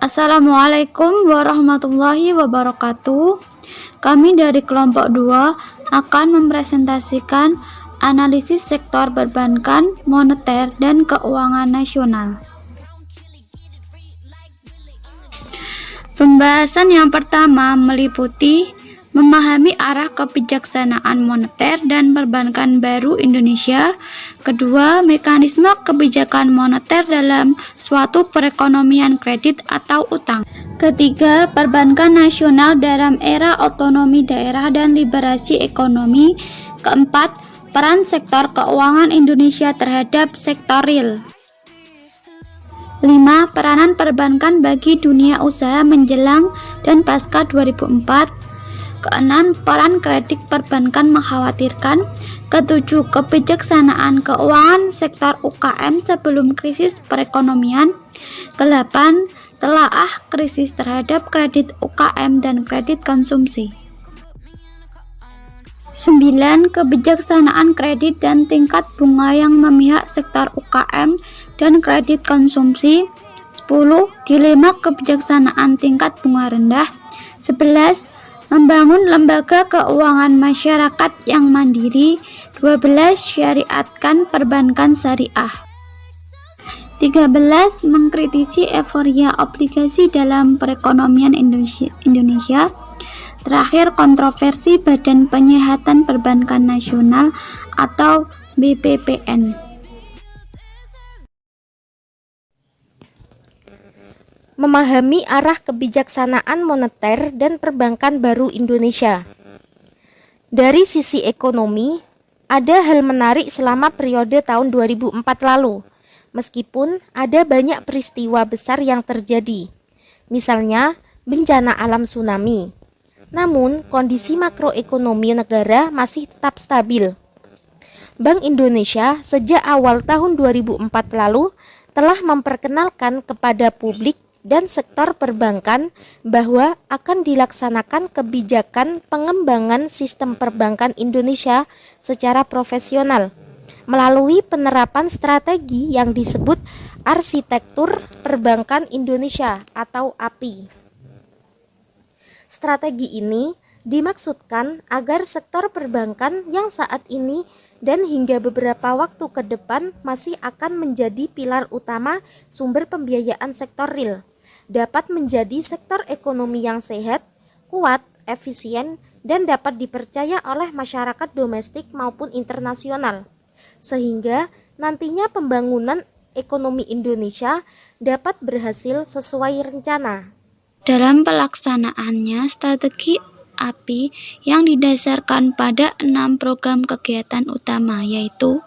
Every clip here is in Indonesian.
Assalamualaikum warahmatullahi wabarakatuh. Kami dari kelompok 2 akan mempresentasikan analisis sektor perbankan, moneter, dan keuangan nasional. Pembahasan yang pertama meliputi memahami arah kebijaksanaan moneter dan perbankan baru Indonesia. Kedua, mekanisme kebijakan moneter dalam suatu perekonomian kredit atau utang. Ketiga, perbankan nasional dalam era otonomi daerah dan liberasi ekonomi. Keempat, peran sektor keuangan Indonesia terhadap sektor real. 5. Peranan perbankan bagi dunia usaha menjelang dan pasca 2004. Keenam, peran kredit perbankan mengkhawatirkan. Ketujuh, kebijaksanaan keuangan sektor UKM sebelum krisis perekonomian. Kedelapan, telaah krisis terhadap kredit UKM dan kredit konsumsi. 9. Kebijaksanaan kredit dan tingkat bunga yang memihak sektor UKM dan kredit konsumsi. 10. Dilema kebijaksanaan tingkat bunga rendah. 11. Membangun lembaga keuangan masyarakat yang mandiri. 12. Syariatkan perbankan syariah. 13. Mengkritisi euforia obligasi dalam perekonomian Indonesia. Terakhir, kontroversi Badan Penyihatan Perbankan Nasional atau BPPN. Memahami arah kebijaksanaan moneter dan perbankan baru Indonesia. Dari sisi ekonomi, ada hal menarik selama periode tahun 2004 lalu, meskipun ada banyak peristiwa besar yang terjadi, misalnya bencana alam tsunami. Namun, kondisi makroekonomi negara masih tetap stabil. Bank Indonesia sejak awal tahun 2004 lalu telah memperkenalkan kepada publik dan sektor perbankan bahwa akan dilaksanakan kebijakan pengembangan sistem perbankan Indonesia secara profesional melalui penerapan strategi yang disebut Arsitektur Perbankan Indonesia atau API. Strategi ini dimaksudkan agar sektor perbankan yang saat ini dan hingga beberapa waktu ke depan masih akan menjadi pilar utama sumber pembiayaan sektor real, dapat menjadi sektor ekonomi yang sehat, kuat, efisien, dan dapat dipercaya oleh masyarakat domestik maupun internasional, sehingga nantinya pembangunan ekonomi Indonesia dapat berhasil sesuai rencana. Dalam pelaksanaannya, strategi API yang didasarkan pada 6 program kegiatan utama, yaitu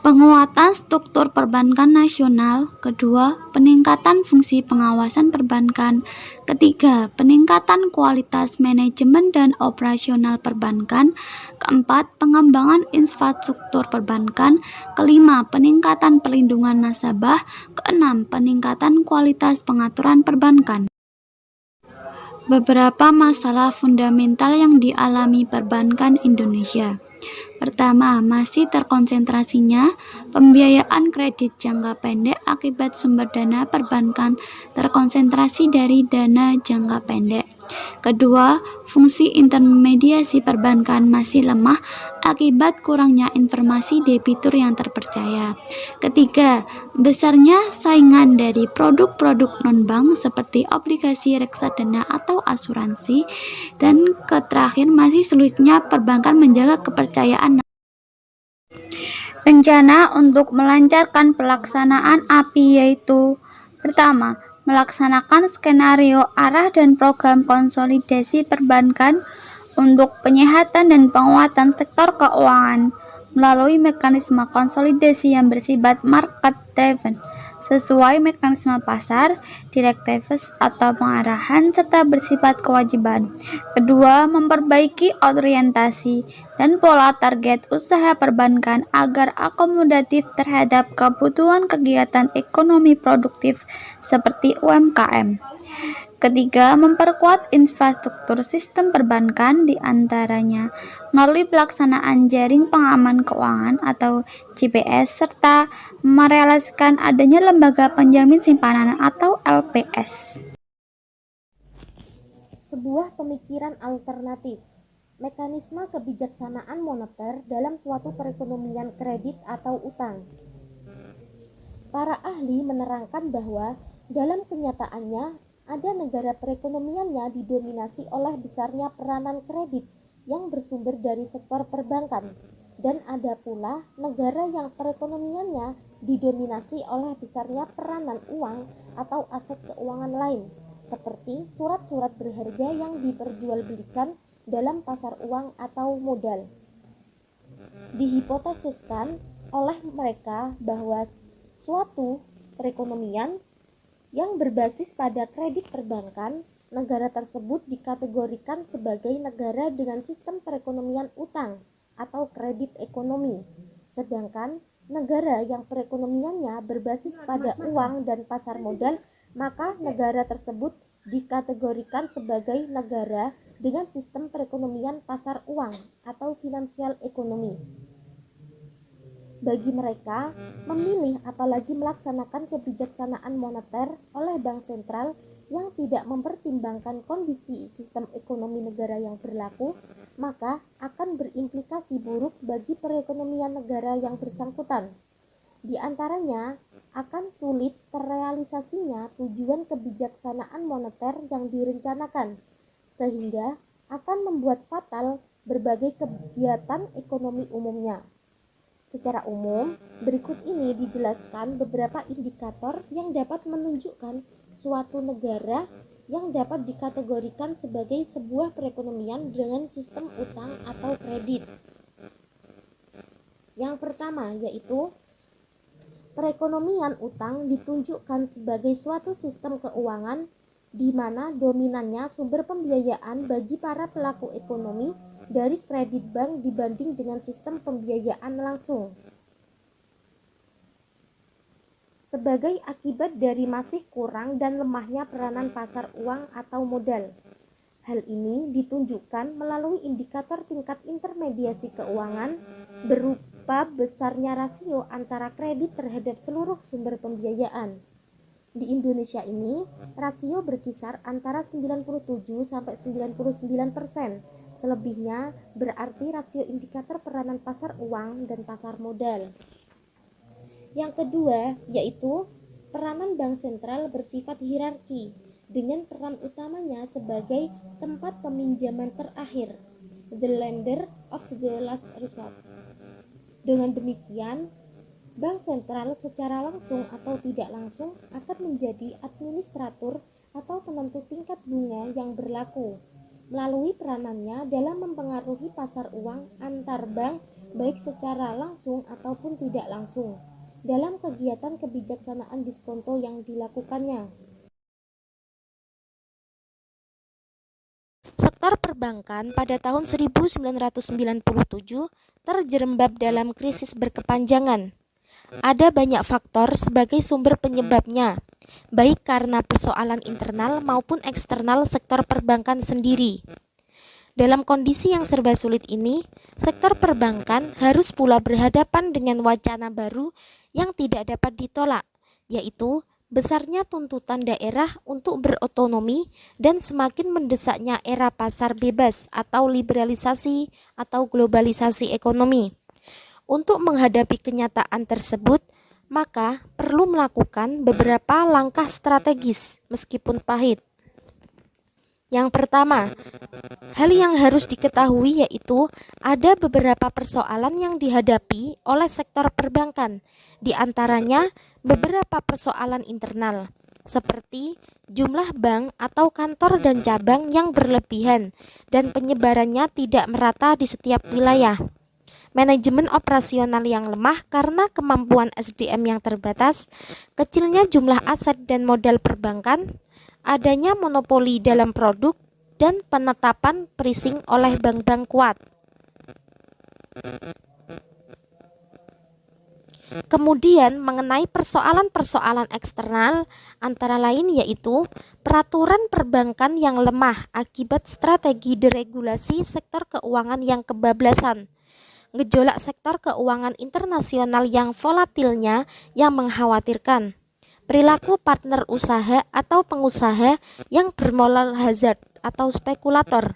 penguatan struktur perbankan nasional. Kedua, peningkatan fungsi pengawasan perbankan. Ketiga, peningkatan kualitas manajemen dan operasional perbankan. Keempat, pengembangan infrastruktur perbankan. Kelima, peningkatan perlindungan nasabah. Keenam, peningkatan kualitas pengaturan perbankan. Beberapa masalah fundamental yang dialami perbankan Indonesia. Pertama, masih terkonsentrasinya pembiayaan kredit jangka pendek akibat sumber dana perbankan terkonsentrasi dari dana jangka pendek. Kedua, fungsi intermediasi perbankan masih lemah akibat kurangnya informasi debitur yang terpercaya. Ketiga, besarnya saingan dari produk-produk non-bank seperti obligasi, reksadana, atau asuransi. Dan terakhir, masih sulitnya perbankan menjaga kepercayaan. Rencana untuk melancarkan pelaksanaan API yaitu: pertama, melaksanakan skenario arah dan program konsolidasi perbankan untuk penyihatan dan penguatan sektor keuangan melalui mekanisme konsolidasi yang bersifat market driven sesuai mekanisme pasar, directives atau pengarahan, serta bersifat kewajiban. Kedua, memperbaiki orientasi dan pola target usaha perbankan agar akomodatif terhadap kebutuhan kegiatan ekonomi produktif seperti UMKM. Ketiga, memperkuat infrastruktur sistem perbankan diantaranya melalui pelaksanaan jaring pengaman keuangan atau JPS serta merealisasikan adanya lembaga penjamin simpanan atau LPS. Sebuah pemikiran alternatif, mekanisme kebijaksanaan moneter dalam suatu perekonomian kredit atau utang. Para ahli menerangkan bahwa dalam kenyataannya ada negara perekonomiannya didominasi oleh besarnya peranan kredit yang bersumber dari sektor perbankan, dan ada pula negara yang perekonomiannya didominasi oleh besarnya peranan uang atau aset keuangan lain, seperti surat-surat berharga yang diperjualbelikan dalam pasar uang atau modal. Dihipotesiskan oleh mereka bahwa suatu perekonomian yang berbasis pada kredit perbankan, negara tersebut dikategorikan sebagai negara dengan sistem perekonomian utang atau kredit ekonomi. Sedangkan negara yang perekonomiannya berbasis pada uang dan pasar modal, maka negara tersebut dikategorikan sebagai negara dengan sistem perekonomian pasar uang atau finansial ekonomi. Bagi mereka, memilih apalagi melaksanakan kebijaksanaan moneter oleh bank sentral yang tidak mempertimbangkan kondisi sistem ekonomi negara yang berlaku, maka akan berimplikasi buruk bagi perekonomian negara yang bersangkutan. Di antaranya, akan sulit terrealisasinya tujuan kebijaksanaan moneter yang direncanakan, sehingga akan membuat fatal berbagai kegiatan ekonomi umumnya. Secara umum, berikut ini dijelaskan beberapa indikator yang dapat menunjukkan suatu negara yang dapat dikategorikan sebagai sebuah perekonomian dengan sistem utang atau kredit. Yang pertama yaitu perekonomian utang ditunjukkan sebagai suatu sistem keuangan di mana dominannya sumber pembiayaan bagi para pelaku ekonomi dari kredit bank dibanding dengan sistem pembiayaan langsung. Sebagai akibat dari masih kurang dan lemahnya peranan pasar uang atau modal. Hal ini ditunjukkan melalui indikator tingkat intermediasi keuangan berupa besarnya rasio antara kredit terhadap seluruh sumber pembiayaan. Di Indonesia ini, rasio berkisar antara 97-99%. Selebihnya berarti rasio indikator peranan pasar uang dan pasar modal. Yang kedua yaitu peranan bank sentral bersifat hierarki dengan peran utamanya sebagai tempat peminjaman terakhir, the lender of the last resort. Dengan demikian, bank sentral secara langsung atau tidak langsung akan menjadi administrator atau penentu tingkat bunga yang berlaku melalui peranannya dalam mempengaruhi pasar uang antar bank baik secara langsung ataupun tidak langsung dalam kegiatan kebijaksanaan diskonto yang dilakukannya. Sektor perbankan pada tahun 1997 terjerembab dalam krisis berkepanjangan. Ada banyak faktor sebagai sumber penyebabnya, baik karena persoalan internal maupun eksternal sektor perbankan sendiri. Dalam kondisi yang serba sulit ini, sektor perbankan harus pula berhadapan dengan wacana baru yang tidak dapat ditolak, yaitu besarnya tuntutan daerah untuk berotonomi dan semakin mendesaknya era pasar bebas atau liberalisasi atau globalisasi ekonomi. Untuk menghadapi kenyataan tersebut, maka perlu melakukan beberapa langkah strategis meskipun pahit. Yang pertama, hal yang harus diketahui yaitu ada beberapa persoalan yang dihadapi oleh sektor perbankan, di antaranya beberapa persoalan internal, seperti jumlah bank atau kantor dan cabang yang berlebihan dan penyebarannya tidak merata di setiap wilayah. Manajemen operasional yang lemah karena kemampuan SDM yang terbatas, kecilnya jumlah aset dan modal perbankan, adanya monopoli dalam produk, dan penetapan pricing oleh bank-bank kuat. Kemudian mengenai persoalan-persoalan eksternal antara lain yaitu peraturan perbankan yang lemah akibat strategi deregulasi sektor keuangan yang kebablasan, gejolak sektor keuangan internasional yang volatilnya yang mengkhawatirkan, perilaku partner usaha atau pengusaha yang bermoral hazard atau spekulator,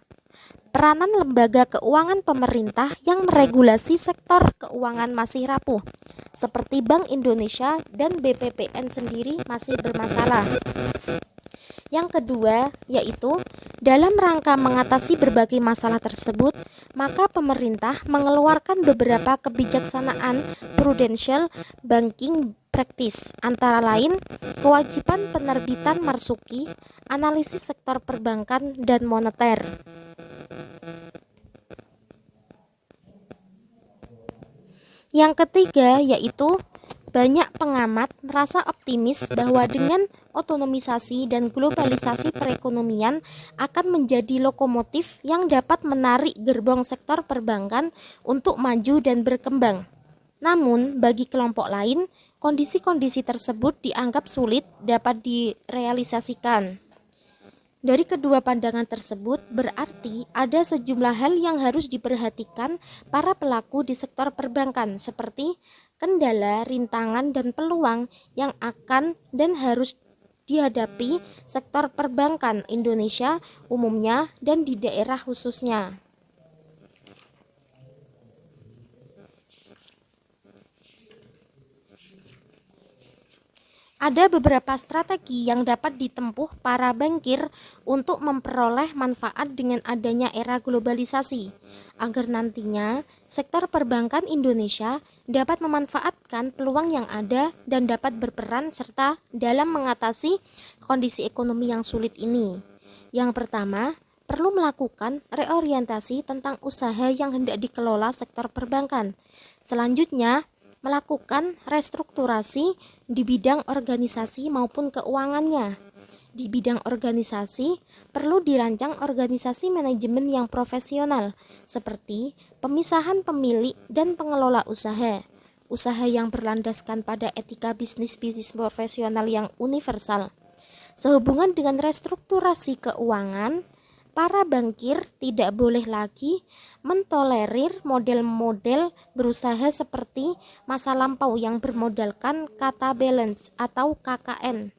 peranan lembaga keuangan pemerintah yang meregulasi sektor keuangan masih rapuh, seperti Bank Indonesia dan BPPN sendiri masih bermasalah. Yang kedua, yaitu dalam rangka mengatasi berbagai masalah tersebut, maka pemerintah mengeluarkan beberapa kebijaksanaan prudential banking practice, antara lain kewajiban penerbitan marsuki, analisis sektor perbankan dan moneter. Yang ketiga, yaitu banyak pengamat merasa optimis bahwa dengan otonomisasi dan globalisasi perekonomian akan menjadi lokomotif yang dapat menarik gerbong sektor perbankan untuk maju dan berkembang. Namun, bagi kelompok lain, kondisi-kondisi tersebut dianggap sulit dapat direalisasikan. Dari kedua pandangan tersebut, berarti ada sejumlah hal yang harus diperhatikan para pelaku di sektor perbankan, seperti kendala, rintangan, dan peluang yang akan dan harus dihadapi sektor perbankan Indonesia umumnya dan di daerah khususnya. Ada beberapa strategi yang dapat ditempuh para bankir untuk memperoleh manfaat dengan adanya era globalisasi, agar nantinya sektor perbankan Indonesia dapat memanfaatkan peluang yang ada dan dapat berperan serta dalam mengatasi kondisi ekonomi yang sulit ini. Yang pertama, perlu melakukan reorientasi tentang usaha yang hendak dikelola sektor perbankan. Selanjutnya, melakukan restrukturasi di bidang organisasi maupun keuangannya. Di bidang organisasi, perlu dirancang organisasi manajemen yang profesional, seperti pemisahan pemilik dan pengelola usaha, usaha yang berlandaskan pada etika bisnis profesional yang universal. Sehubungan dengan restrukturasi keuangan, para bankir tidak boleh lagi mentolerir model-model berusaha seperti masa lampau yang bermodalkan kata balance atau KKN,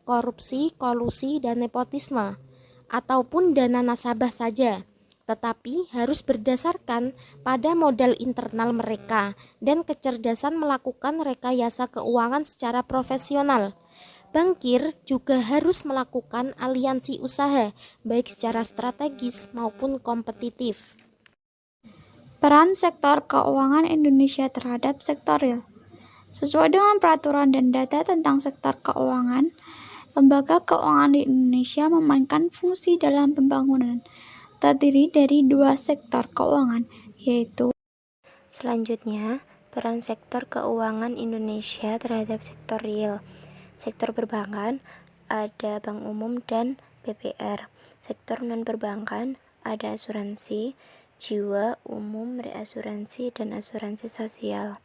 korupsi, kolusi, dan nepotisme, ataupun dana nasabah saja, tetapi harus berdasarkan pada modal internal mereka dan kecerdasan melakukan rekayasa keuangan secara profesional. Bankir juga harus melakukan aliansi usaha, baik secara strategis maupun kompetitif. Peran sektor keuangan Indonesia terhadap sektor real. Sesuai dengan peraturan dan data tentang sektor keuangan, lembaga keuangan di Indonesia memainkan fungsi dalam pembangunan, terdiri dari dua sektor keuangan, yaitu Selanjutnya, peran sektor keuangan Indonesia terhadap sektor real. Sektor perbankan ada bank umum dan BPR. Sektor non-perbankan ada asuransi, jiwa, umum, reasuransi, dan asuransi sosial.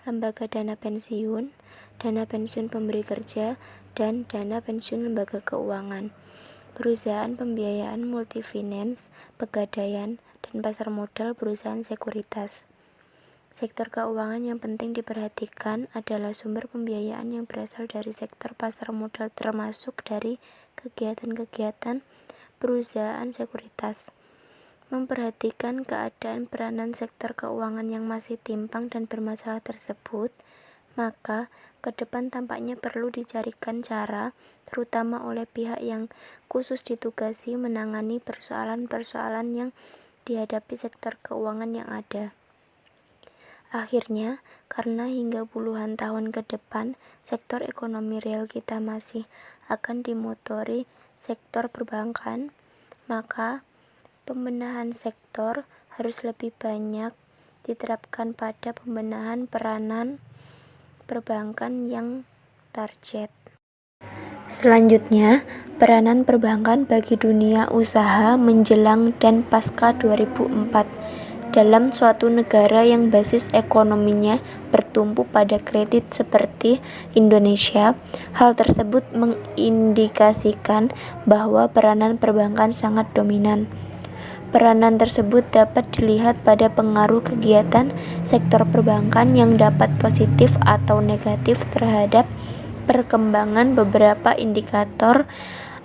Lembaga dana pensiun pemberi kerja, dan dana pensiun lembaga keuangan. Perusahaan pembiayaan multifinance, pegadaian, dan pasar modal perusahaan sekuritas. Sektor keuangan yang penting diperhatikan adalah sumber pembiayaan yang berasal dari sektor pasar modal termasuk dari kegiatan-kegiatan perusahaan sekuritas. Memperhatikan keadaan peranan sektor keuangan yang masih timpang dan bermasalah tersebut, maka ke depan tampaknya perlu dicarikan cara, terutama oleh pihak yang khusus ditugasi menangani persoalan-persoalan yang dihadapi sektor keuangan yang ada. Akhirnya, karena hingga puluhan tahun ke depan, sektor ekonomi real kita masih akan dimotori sektor perbankan, maka pembenahan sektor harus lebih banyak diterapkan pada pembenahan peranan perbankan yang target. Selanjutnya, peranan perbankan bagi dunia usaha menjelang dan pasca 2004. dalam suatu negara yang basis ekonominya bertumpu pada kredit seperti Indonesia. Hal tersebut mengindikasikan bahwa peranan perbankan sangat dominan. Peranan tersebut dapat dilihat pada pengaruh kegiatan sektor perbankan yang dapat positif atau negatif terhadap perkembangan beberapa indikator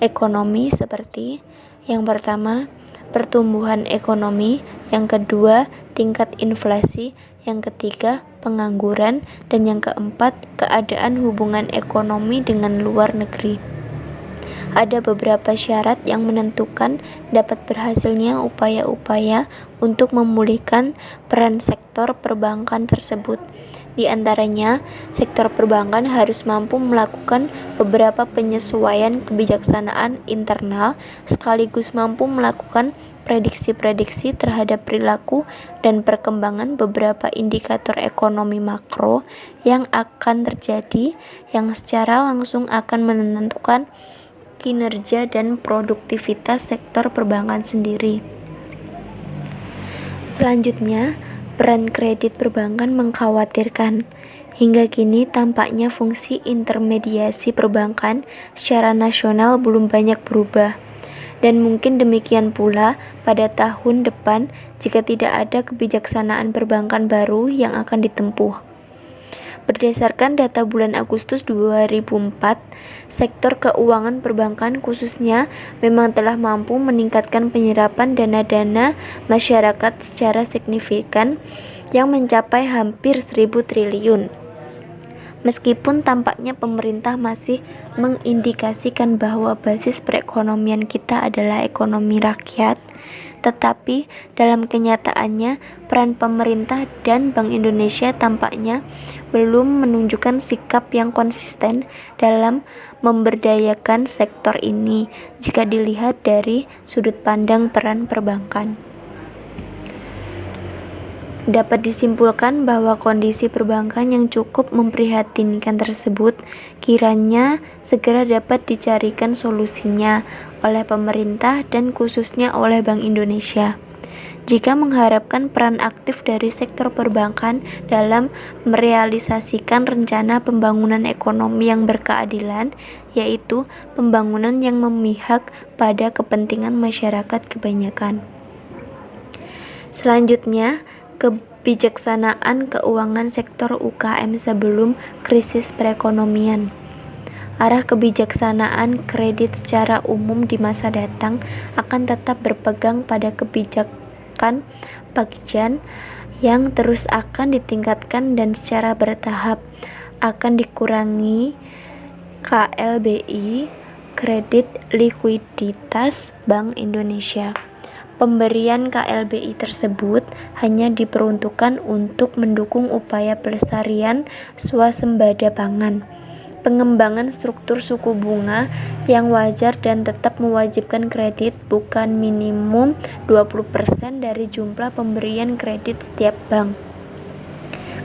ekonomi seperti yang pertama, pertumbuhan ekonomi, yang kedua, tingkat inflasi, yang ketiga, pengangguran, dan yang keempat, keadaan hubungan ekonomi dengan luar negeri. Ada beberapa syarat yang menentukan dapat berhasilnya upaya-upaya untuk memulihkan peran sektor perbankan tersebut. Di antaranya, sektor perbankan harus mampu melakukan beberapa penyesuaian kebijaksanaan internal, sekaligus mampu melakukan prediksi-prediksi terhadap perilaku dan perkembangan beberapa indikator ekonomi makro yang akan terjadi, yang secara langsung akan menentukan kinerja dan produktivitas sektor perbankan sendiri. Selanjutnya, peran kredit perbankan mengkhawatirkan. Hingga kini tampaknya fungsi intermediasi perbankan secara nasional belum banyak berubah. Dan mungkin demikian pula pada tahun depan jika tidak ada kebijaksanaan perbankan baru yang akan ditempuh. Berdasarkan data bulan Agustus 2004, sektor keuangan perbankan khususnya memang telah mampu meningkatkan penyerapan dana-dana masyarakat secara signifikan yang mencapai hampir 1.000 triliun. Meskipun tampaknya pemerintah masih mengindikasikan bahwa basis perekonomian kita adalah ekonomi rakyat, tetapi dalam kenyataannya peran pemerintah dan Bank Indonesia tampaknya belum menunjukkan sikap yang konsisten dalam memberdayakan sektor ini jika dilihat dari sudut pandang peran perbankan. Dapat disimpulkan bahwa kondisi perbankan yang cukup memprihatinkan tersebut kiranya segera dapat dicarikan solusinya oleh pemerintah dan khususnya oleh Bank Indonesia. Jika mengharapkan peran aktif dari sektor perbankan dalam merealisasikan rencana pembangunan ekonomi yang berkeadilan, yaitu pembangunan yang memihak pada kepentingan masyarakat kebanyakan. Selanjutnya, kebijaksanaan keuangan sektor UKM sebelum krisis perekonomian. Arah kebijaksanaan kredit secara umum di masa datang akan tetap berpegang pada kebijakan Pakjian yang terus akan ditingkatkan dan secara bertahap akan dikurangi KLBI, kredit likuiditas Bank Indonesia. Pemberian KLBI tersebut hanya diperuntukkan untuk mendukung upaya pelestarian swasembada pangan, pengembangan struktur suku bunga yang wajar dan tetap mewajibkan kredit bukan minimum 20% dari jumlah pemberian kredit setiap bank.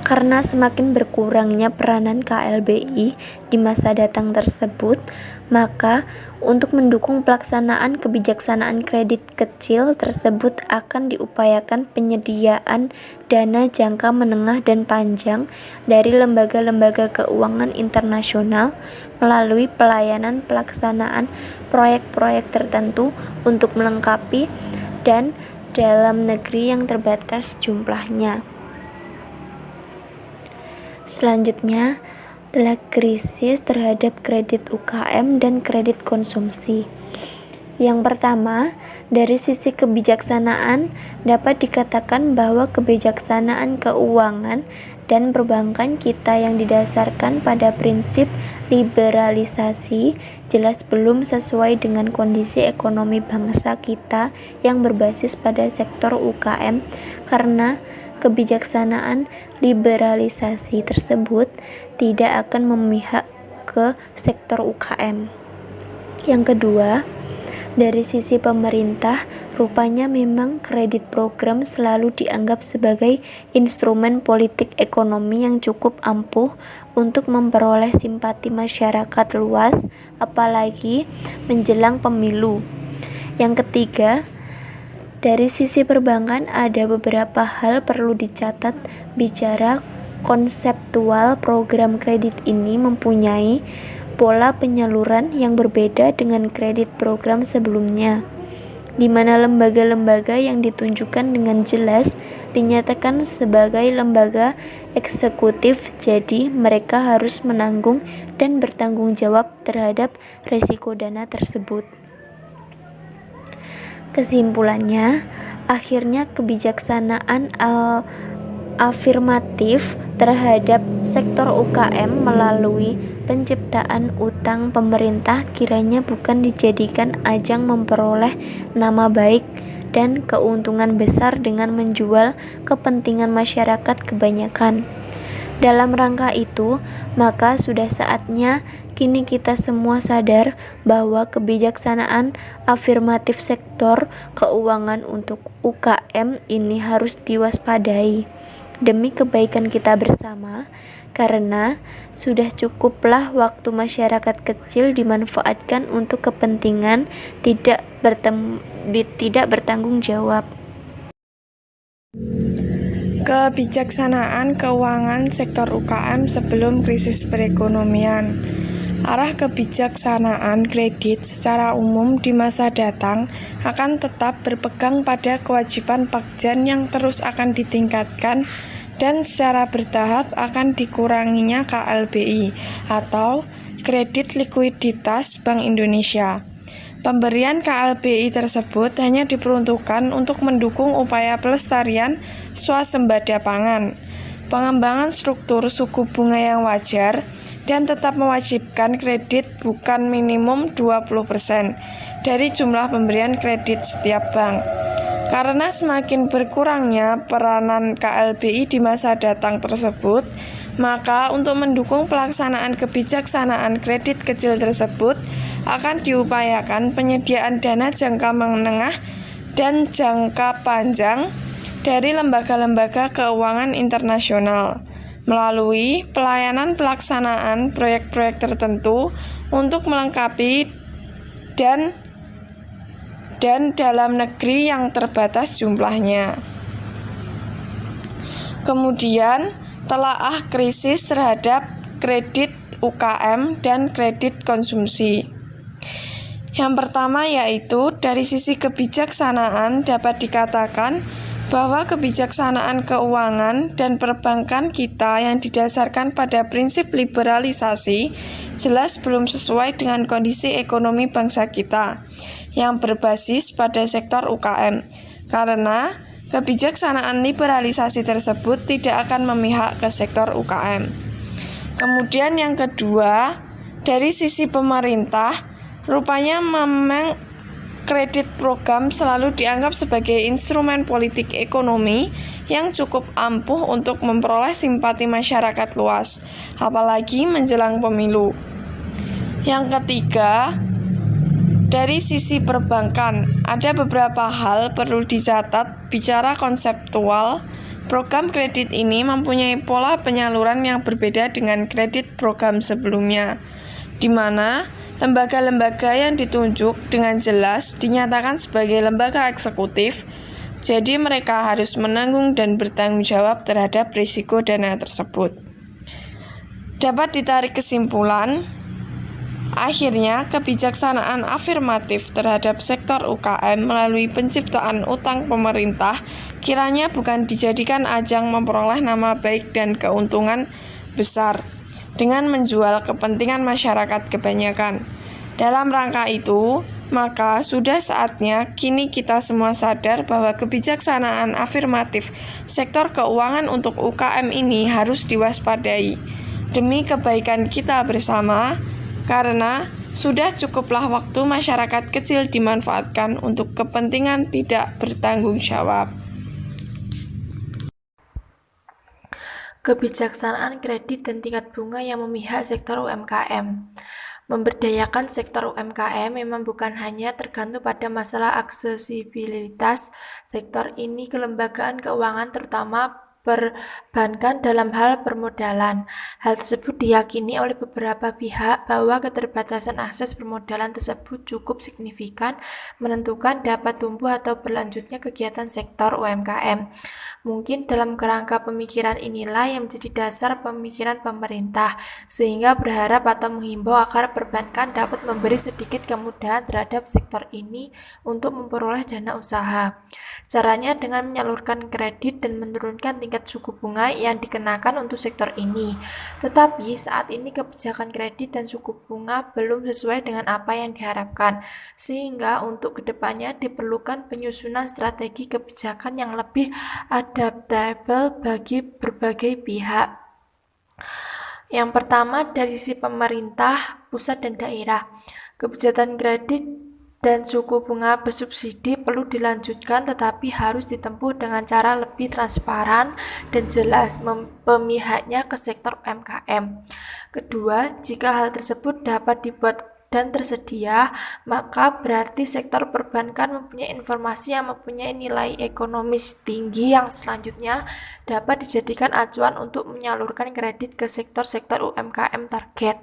Karena semakin berkurangnya peranan KLBI di masa datang tersebut, maka untuk mendukung pelaksanaan kebijaksanaan kredit kecil tersebut akan diupayakan penyediaan dana jangka menengah dan panjang dari lembaga-lembaga keuangan internasional melalui pelayanan pelaksanaan proyek-proyek tertentu untuk melengkapi dan dalam negeri yang terbatas jumlahnya. Selanjutnya adalah krisis terhadap kredit UKM dan kredit konsumsi. Yang pertama, dari sisi kebijaksanaan dapat dikatakan bahwa kebijaksanaan keuangan dan perbankan kita yang didasarkan pada prinsip liberalisasi jelas belum sesuai dengan kondisi ekonomi bangsa kita yang berbasis pada sektor UKM, karena kebijaksanaan liberalisasi tersebut tidak akan memihak ke sektor UKM. Yang kedua, dari sisi pemerintah, rupanya memang kredit program selalu dianggap sebagai instrumen politik ekonomi yang cukup ampuh untuk memperoleh simpati masyarakat luas, apalagi menjelang pemilu. Yang ketiga, Dari sisi perbankan ada beberapa hal perlu dicatat bicara konseptual. Program kredit ini mempunyai pola penyaluran yang berbeda dengan kredit program sebelumnya, di mana lembaga-lembaga yang ditunjukkan dengan jelas dinyatakan sebagai lembaga eksekutif, jadi mereka harus menanggung dan bertanggung jawab terhadap risiko dana tersebut. Kesimpulannya, akhirnya kebijaksanaan afirmatif terhadap sektor UKM melalui penciptaan utang pemerintah kiranya bukan dijadikan ajang memperoleh nama baik dan keuntungan besar dengan menjual kepentingan masyarakat kebanyakan. Dalam rangka itu, maka sudah saatnya kini kita semua sadar bahwa kebijaksanaan afirmatif sektor keuangan untuk UKM ini harus diwaspadai demi kebaikan kita bersama, karena sudah cukuplah waktu masyarakat kecil dimanfaatkan untuk kepentingan tidak bertanggung jawab. Kebijaksanaan keuangan sektor UKM sebelum krisis perekonomian. Arah kebijaksanaan kredit secara umum di masa datang akan tetap berpegang pada kewajiban Pakjan yang terus akan ditingkatkan dan secara bertahap akan dikuranginya KLBI atau kredit likuiditas Bank Indonesia. Pemberian KLBI tersebut hanya diperuntukkan untuk mendukung upaya pelestarian swasembada pangan, pengembangan struktur suku bunga yang wajar, dan tetap mewajibkan kredit bukan minimum 20% dari jumlah pemberian kredit setiap bank. Karena semakin berkurangnya peranan KLBI di masa datang tersebut, maka untuk mendukung pelaksanaan kebijaksanaan kredit kecil tersebut, akan diupayakan penyediaan dana jangka menengah dan jangka panjang dari lembaga-lembaga keuangan internasional melalui pelayanan pelaksanaan proyek-proyek tertentu untuk melengkapi dan dalam negeri yang terbatas jumlahnya. Kemudian, telaah krisis terhadap kredit UKM dan kredit konsumsi. Yang pertama yaitu dari sisi kebijaksanaan dapat dikatakan bahwa kebijaksanaan keuangan dan perbankan kita yang didasarkan pada prinsip liberalisasi jelas belum sesuai dengan kondisi ekonomi bangsa kita yang berbasis pada sektor UKM, karena kebijaksanaan liberalisasi tersebut tidak akan memihak ke sektor UKM. Kemudian yang kedua, dari sisi pemerintah, rupanya memang kredit program selalu dianggap sebagai instrumen politik ekonomi yang cukup ampuh untuk memperoleh simpati masyarakat luas, apalagi menjelang pemilu. Yang ketiga, dari sisi perbankan, ada beberapa hal perlu dicatat bicara konseptual. Program kredit ini mempunyai pola penyaluran yang berbeda dengan kredit program sebelumnya, di mana lembaga-lembaga yang ditunjuk dengan jelas dinyatakan sebagai lembaga eksekutif, jadi mereka harus menanggung dan bertanggung jawab terhadap risiko dana tersebut. Dapat ditarik kesimpulan, akhirnya kebijaksanaan afirmatif terhadap sektor UKM melalui penciptaan utang pemerintah kiranya bukan dijadikan ajang memperoleh nama baik dan keuntungan besar dengan menjual kepentingan masyarakat kebanyakan. Dalam rangka itu, maka sudah saatnya kini kita semua sadar bahwa kebijaksanaan afirmatif sektor keuangan untuk UKM ini harus diwaspadai demi kebaikan kita bersama, karena sudah cukuplah waktu masyarakat kecil dimanfaatkan untuk kepentingan tidak bertanggung jawab. Kebijaksanaan kredit dan tingkat bunga yang memihak sektor UMKM. Memberdayakan sektor UMKM memang bukan hanya tergantung pada masalah aksesibilitas sektor ini. Kelembagaan keuangan terutama perbankan dalam hal permodalan. Hal tersebut diyakini oleh beberapa pihak bahwa keterbatasan akses permodalan tersebut cukup signifikan menentukan dapat tumbuh atau berlanjutnya kegiatan sektor UMKM. Mungkin dalam kerangka pemikiran inilah yang menjadi dasar pemikiran pemerintah, sehingga berharap atau menghimbau agar perbankan dapat memberi sedikit kemudahan terhadap sektor ini untuk memperoleh dana usaha. Caranya dengan menyalurkan kredit dan menurunkan tingkat suku bunga yang dikenakan untuk sektor ini. Tetapi saat ini kebijakan kredit dan suku bunga belum sesuai dengan apa yang diharapkan, sehingga untuk kedepannya diperlukan penyusunan strategi kebijakan yang lebih adaptable bagi berbagai pihak. Yang pertama, dari sisi pemerintah, pusat dan daerah, kebijakan kredit dan suku bunga bersubsidi perlu dilanjutkan, tetapi harus ditempuh dengan cara lebih transparan dan jelas pemihaknya ke sektor UMKM. Kedua, jika hal tersebut dapat dibuat dan tersedia, maka berarti sektor perbankan mempunyai informasi yang mempunyai nilai ekonomis tinggi yang selanjutnya dapat dijadikan acuan untuk menyalurkan kredit ke sektor-sektor UMKM target.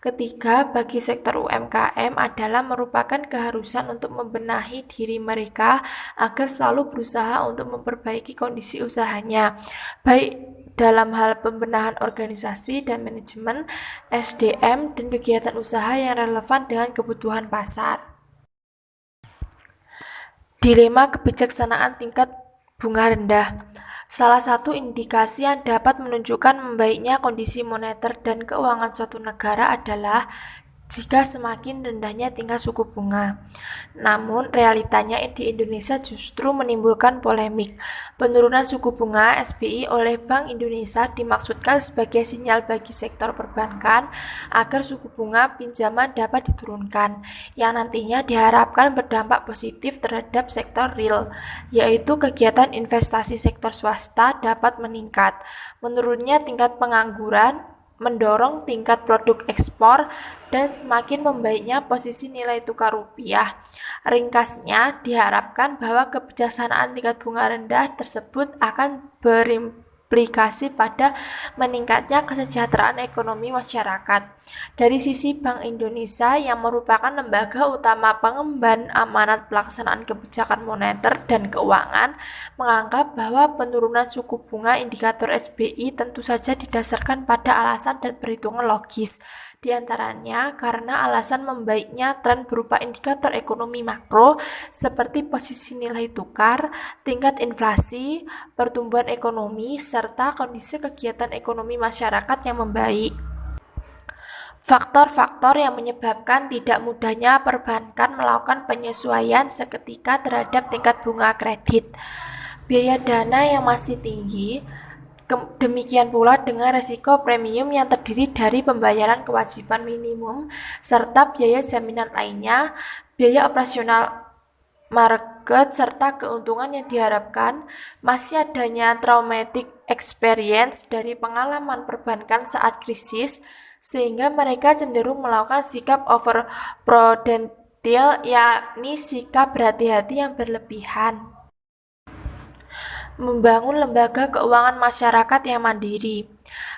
Ketiga, bagi sektor UMKM adalah merupakan keharusan untuk membenahi diri mereka agar selalu berusaha untuk memperbaiki kondisi usahanya, baik dalam hal pembenahan organisasi dan manajemen, SDM, dan kegiatan usaha yang relevan dengan kebutuhan pasar. Dilema kebijaksanaan tingkat bunga rendah. Salah satu indikasi yang dapat menunjukkan membaiknya kondisi moneter dan keuangan suatu negara adalah jika semakin rendahnya tingkat suku bunga. Namun, realitanya di Indonesia justru menimbulkan polemik. Penurunan suku bunga SBI oleh Bank Indonesia dimaksudkan sebagai sinyal bagi sektor perbankan agar suku bunga pinjaman dapat diturunkan, yang nantinya diharapkan berdampak positif terhadap sektor real, yaitu kegiatan investasi sektor swasta dapat meningkat. Menurunnya tingkat pengangguran mendorong tingkat produk ekspor dan semakin membaiknya posisi nilai tukar rupiah. Ringkasnya, diharapkan bahwa kebijaksanaan tingkat bunga rendah tersebut akan berimplikasi pada meningkatnya kesejahteraan ekonomi masyarakat. Dari sisi Bank Indonesia yang merupakan lembaga utama pengemban amanat pelaksanaan kebijakan moneter dan keuangan, menganggap bahwa penurunan suku bunga indikator SBI tentu saja didasarkan pada alasan dan perhitungan logis. Di antaranya karena alasan membaiknya tren berupa indikator ekonomi makro seperti posisi nilai tukar, tingkat inflasi, pertumbuhan ekonomi, serta kondisi kegiatan ekonomi masyarakat yang membaik. Faktor-faktor yang menyebabkan tidak mudahnya perbankan melakukan penyesuaian seketika terhadap tingkat bunga kredit. Biaya dana yang masih tinggi, demikian pula dengan resiko premium yang terdiri dari pembayaran kewajiban minimum serta biaya jaminan lainnya, biaya operasional market, serta keuntungan yang diharapkan, masih adanya traumatic experience dari pengalaman perbankan saat krisis, sehingga mereka cenderung melakukan sikap overprudential, yakni sikap berhati-hati yang berlebihan. Membangun lembaga keuangan masyarakat yang mandiri.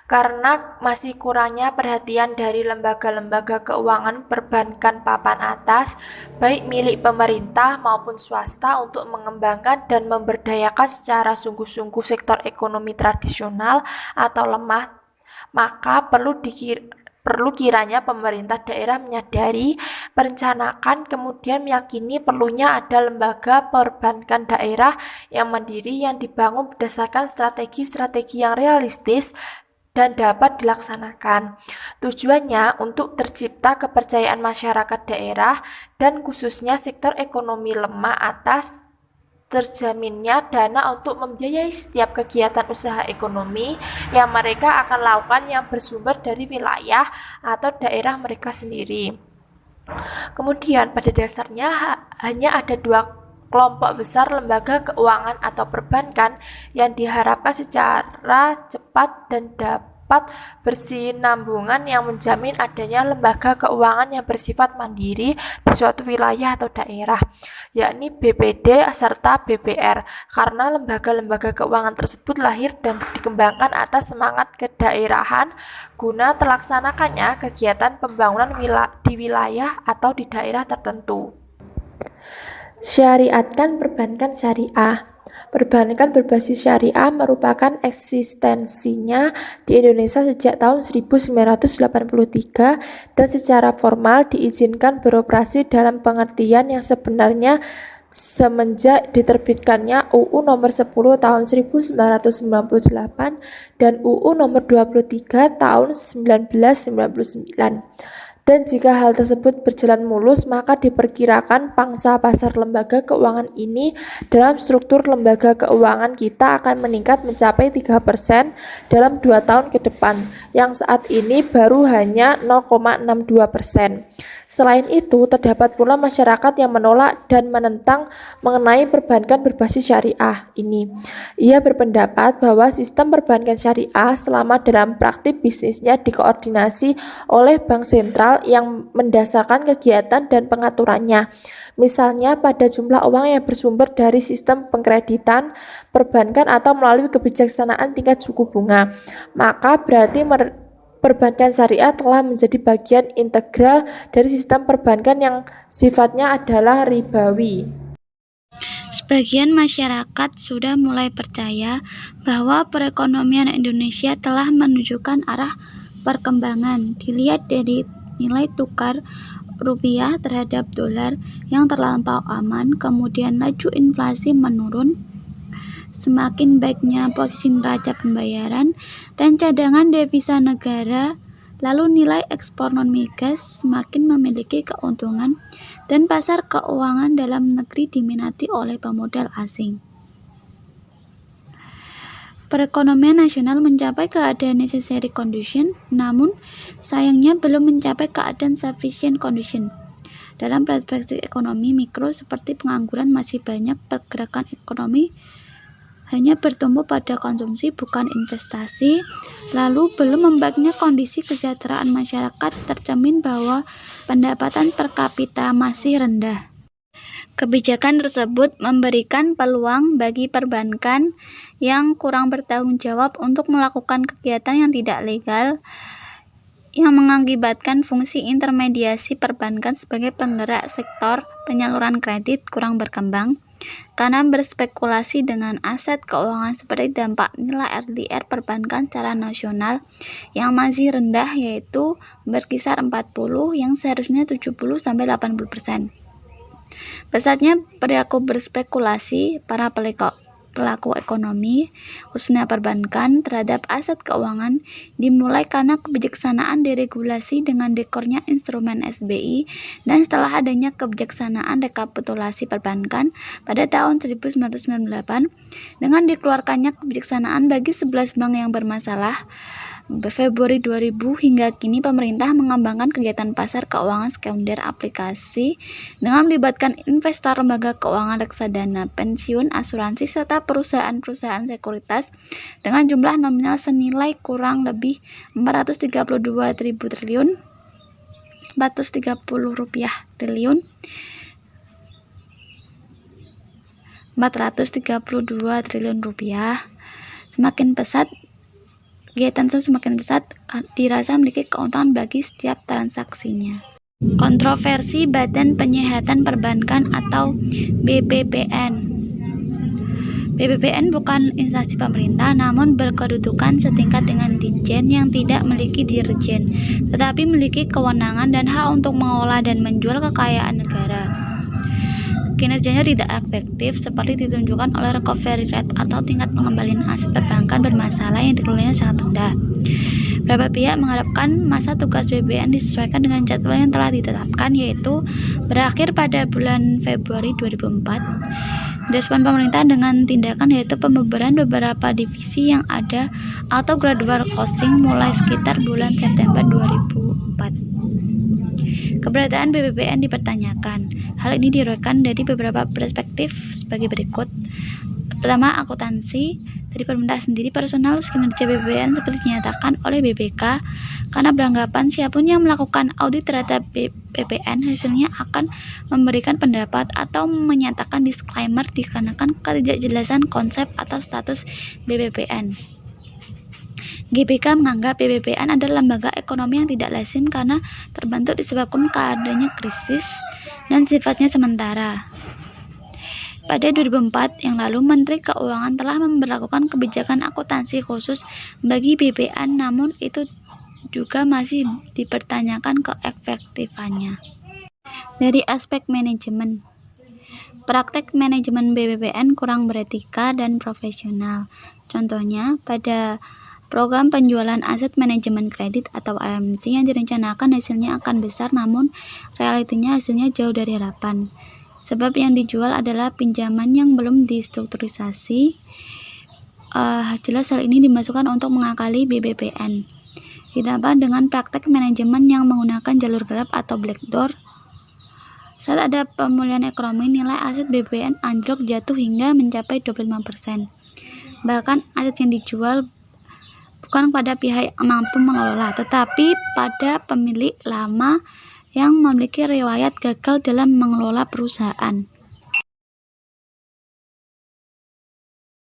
Karena masih kurangnya perhatian dari lembaga-lembaga keuangan perbankan papan atas, baik milik pemerintah maupun swasta untuk mengembangkan dan memberdayakan secara sungguh-sungguh sektor ekonomi tradisional atau lemah, maka perlu kiranya pemerintah daerah menyadari, merencanakan, kemudian meyakini perlunya ada lembaga perbankan daerah yang mandiri yang dibangun berdasarkan strategi-strategi yang realistis dan dapat dilaksanakan. Tujuannya untuk tercipta kepercayaan masyarakat daerah dan khususnya sektor ekonomi lemah atas terjaminnya dana untuk membiayai setiap kegiatan usaha ekonomi yang mereka akan lakukan yang bersumber dari wilayah atau daerah mereka sendiri. Kemudian pada dasarnya hanya ada dua kelompok besar lembaga keuangan atau perbankan yang diharapkan secara cepat dan keempat, bersinambungan yang menjamin adanya lembaga keuangan yang bersifat mandiri di suatu wilayah atau daerah, yakni BPD serta BPR, karena lembaga-lembaga keuangan tersebut lahir dan dikembangkan atas semangat kedaerahan guna terlaksanakannya kegiatan pembangunan di wilayah atau di daerah tertentu. Syariatkan perbankan syariah. Perbankan berbasis syariah merupakan eksistensinya di Indonesia sejak tahun 1983 dan secara formal diizinkan beroperasi dalam pengertian yang sebenarnya semenjak diterbitkannya UU nomor 10 tahun 1998 dan UU nomor 23 tahun 1999. Dan jika hal tersebut berjalan mulus, maka diperkirakan pangsa pasar lembaga keuangan ini dalam struktur lembaga keuangan kita akan meningkat mencapai 3% dalam 2 tahun ke depan, yang saat ini baru hanya 0,62%. Selain itu, terdapat pula masyarakat yang menolak dan menentang mengenai perbankan berbasis syariah ini. Ia berpendapat bahwa sistem perbankan syariah selama dalam praktik bisnisnya dikoordinasi oleh bank sentral yang mendasarkan kegiatan dan pengaturannya. Misalnya pada jumlah uang yang bersumber dari sistem pengkreditan, perbankan atau melalui kebijaksanaan tingkat suku bunga. Maka berarti perbankan syariah telah menjadi bagian integral dari sistem perbankan yang sifatnya adalah ribawi. Sebagian masyarakat sudah mulai percaya bahwa perekonomian Indonesia telah menunjukkan arah perkembangan. Dilihat dari nilai tukar rupiah terhadap dolar yang terlampau aman, kemudian laju inflasi menurun, semakin baiknya posisi neraca pembayaran dan cadangan devisa negara, lalu nilai ekspor non-migas semakin memiliki keuntungan dan pasar keuangan dalam negeri diminati oleh pemodal asing. Perekonomian nasional mencapai keadaan necessary condition, namun sayangnya belum mencapai keadaan sufficient condition. Dalam perspektif ekonomi mikro seperti pengangguran masih banyak, pergerakan ekonomi hanya bertumbuh pada konsumsi bukan investasi, lalu belum membaiknya kondisi kesejahteraan masyarakat tercermin bahwa pendapatan per kapita masih rendah. Kebijakan tersebut memberikan peluang bagi perbankan yang kurang bertanggung jawab untuk melakukan kegiatan yang tidak legal, yang mengakibatkan fungsi intermediasi perbankan sebagai penggerak sektor penyaluran kredit kurang berkembang karena berspekulasi dengan aset keuangan seperti dampak nilai LDR perbankan secara nasional yang masih rendah, yaitu berkisar 40 yang seharusnya 70-80%. Pesatnya perilaku berspekulasi para pelaku ekonomi, khususnya perbankan, terhadap aset keuangan dimulai karena kebijaksanaan deregulasi dengan dekornya instrumen SBI dan setelah adanya kebijaksanaan rekapitulasi perbankan pada tahun 1998 dengan dikeluarkannya kebijaksanaan bagi 11 bank yang bermasalah. Februari 2000 hingga kini pemerintah mengembangkan kegiatan pasar keuangan sekunder aplikasi dengan melibatkan investor, lembaga keuangan, reksadana, pensiun, asuransi, serta perusahaan-perusahaan sekuritas dengan jumlah nominal senilai kurang lebih 432 triliun rupiah. Kegiatan itu semakin pesat dirasa memiliki keuntungan bagi setiap transaksinya. Kontroversi Badan Penyihatan Perbankan atau BPPN. BPPN bukan instansi pemerintah, namun berkedudukan setingkat dengan Ditjen yang tidak memiliki dirjen, tetapi memiliki kewenangan dan hak untuk mengolah dan menjual kekayaan negara. Kinerjanya tidak efektif seperti ditunjukkan oleh recovery rate atau tingkat pengembalian aset perbankan bermasalah yang dikelolanya sangat rendah. Beberapa pihak mengharapkan masa tugas BPPN disesuaikan dengan jadwal yang telah ditetapkan, yaitu berakhir pada bulan Februari 2004. Respon pemerintah dengan tindakan yaitu pembubaran beberapa divisi yang ada atau gradual closing mulai sekitar bulan September 2004. Keberadaan BPPN dipertanyakan. Hal ini diuraikan dari beberapa perspektif sebagai berikut. Pertama, akuntansi. Dari pemerintah sendiri, personal kinerja BPPN seperti dinyatakan oleh BPK karena beranggapan siapapun yang melakukan audit terhadap BPPN hasilnya akan memberikan pendapat atau menyatakan disclaimer dikarenakan ketidakjelasan konsep atau status BPPN. GBK menganggap BPPN adalah lembaga ekonomi yang tidak lazim karena terbentuk disebabkan keadanya krisis dan sifatnya sementara. Pada 2004 yang lalu, Menteri Keuangan telah memberlakukan kebijakan akuntansi khusus bagi BPPN, namun itu juga masih dipertanyakan keefektifannya. Dari aspek manajemen, praktek manajemen BPPN kurang beretika dan profesional. Contohnya, pada program penjualan aset manajemen kredit atau AMC yang direncanakan hasilnya akan besar, namun realitinya hasilnya jauh dari harapan. Sebab yang dijual adalah pinjaman yang belum distrukturisasi. Jelas hal ini dimasukkan untuk mengakali BPPN. Ditambah dengan praktek manajemen yang menggunakan jalur gelap atau black door. Saat ada pemulihan ekonomi, nilai aset BPPN anjlok jatuh hingga mencapai 25%. Bahkan aset yang dijual bukan pada pihak yang mampu mengelola, tetapi pada pemilik lama yang memiliki riwayat gagal dalam mengelola perusahaan.